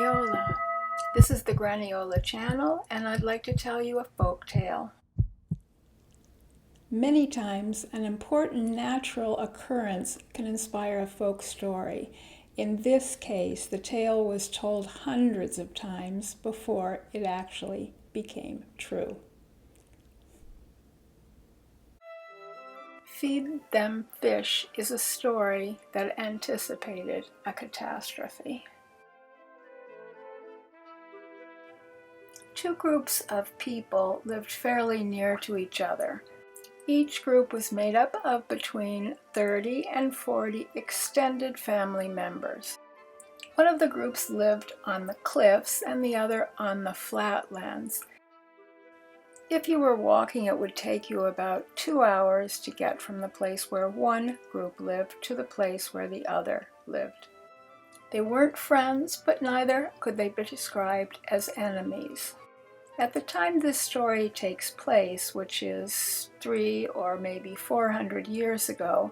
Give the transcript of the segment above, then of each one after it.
Graniola. This is the Graniola channel, and I'd like to tell you a folk tale. Many times, an important natural occurrence can inspire a folk story. In this case, the tale was told hundreds of times before it actually became true. Feed Them Fish is a story that anticipated a catastrophe. Two groups of people lived fairly near to each other. Each group was made up of between 30 and 40 extended family members. One of the groups lived on the cliffs and the other on the flatlands. If you were walking, it would take you about 2 hours to get from the place where one group lived to the place where the other lived. They weren't friends, but neither could they be described as enemies. At the time this story takes place, which is 300 or maybe 400 years ago,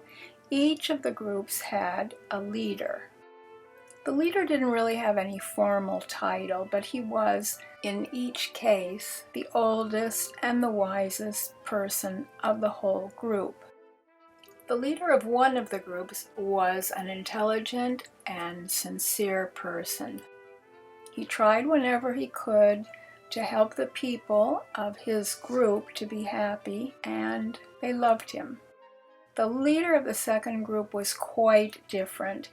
each of the groups had a leader. The leader didn't really have any formal title, but he was, in each case, the oldest and the wisest person of the whole group. The leader of one of the groups was an intelligent and sincere person. He tried whenever he could to help the people of his group to be happy, and they loved him. The leader of the second group was quite different.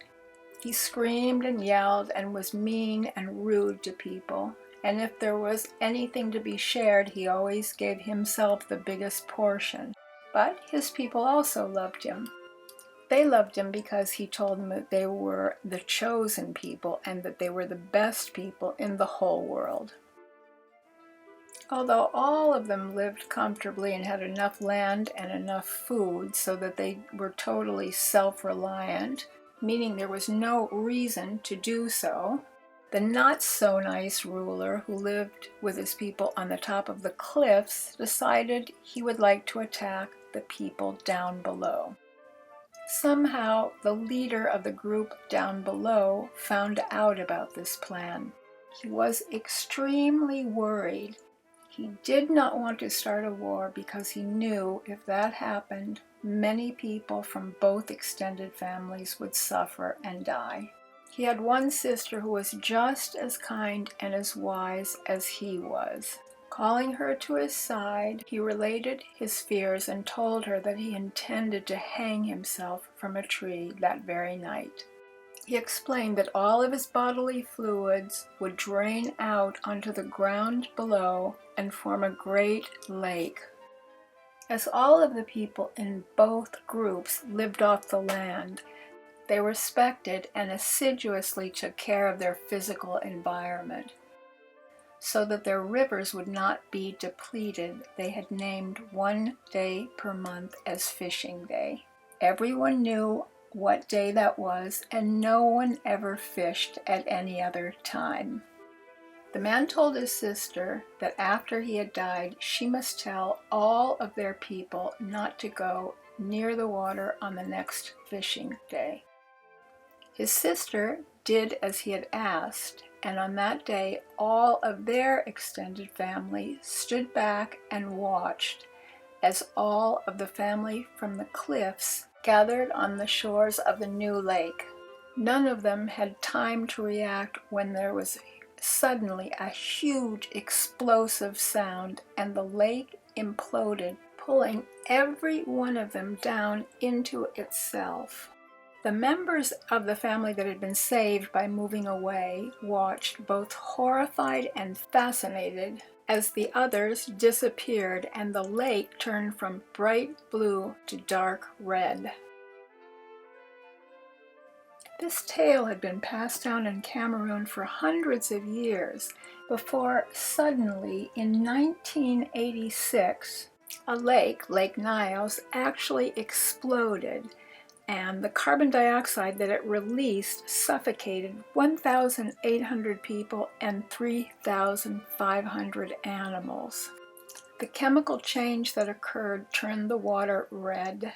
He screamed and yelled and was mean and rude to people, and if there was anything to be shared, he always gave himself the biggest portion. But his people also loved him. They loved him because he told them that they were the chosen people and that they were the best people in the whole world. Although all of them lived comfortably and had enough land and enough food so that they were totally self-reliant, meaning there was no reason to do so, the not-so-nice ruler who lived with his people on the top of the cliffs decided he would like to attack the people down below. Somehow, the leader of the group down below found out about this plan. He was extremely worried. He did not want to start a war because he knew if that happened, many people from both extended families would suffer and die. He had one sister who was just as kind and as wise as he was. Calling her to his side, he related his fears and told her that he intended to hang himself from a tree that very night. He explained that all of his bodily fluids would drain out onto the ground below and form a great lake. As all of the people in both groups lived off the land, they respected and assiduously took care of their physical environment. So that their rivers would not be depleted, they had named one day per month as Fishing Day. Everyone knew what day that was, and no one ever fished at any other time. The man told his sister that after he had died, she must tell all of their people not to go near the water on the next fishing day. His sister did as he had asked, and on that day all of their extended family stood back and watched as all of the family from the cliffs gathered on the shores of the new lake. None of them had time to react when there was suddenly a huge explosive sound and the lake imploded, pulling every one of them down into itself. The members of the family that had been saved by moving away watched, both horrified and fascinated, as the others disappeared and the lake turned from bright blue to dark red. This tale had been passed down in Cameroon for hundreds of years before suddenly in 1986 a lake, Lake Niles, actually exploded, and the carbon dioxide that it released suffocated 1,800 people and 3,500 animals. The chemical change that occurred turned the water red,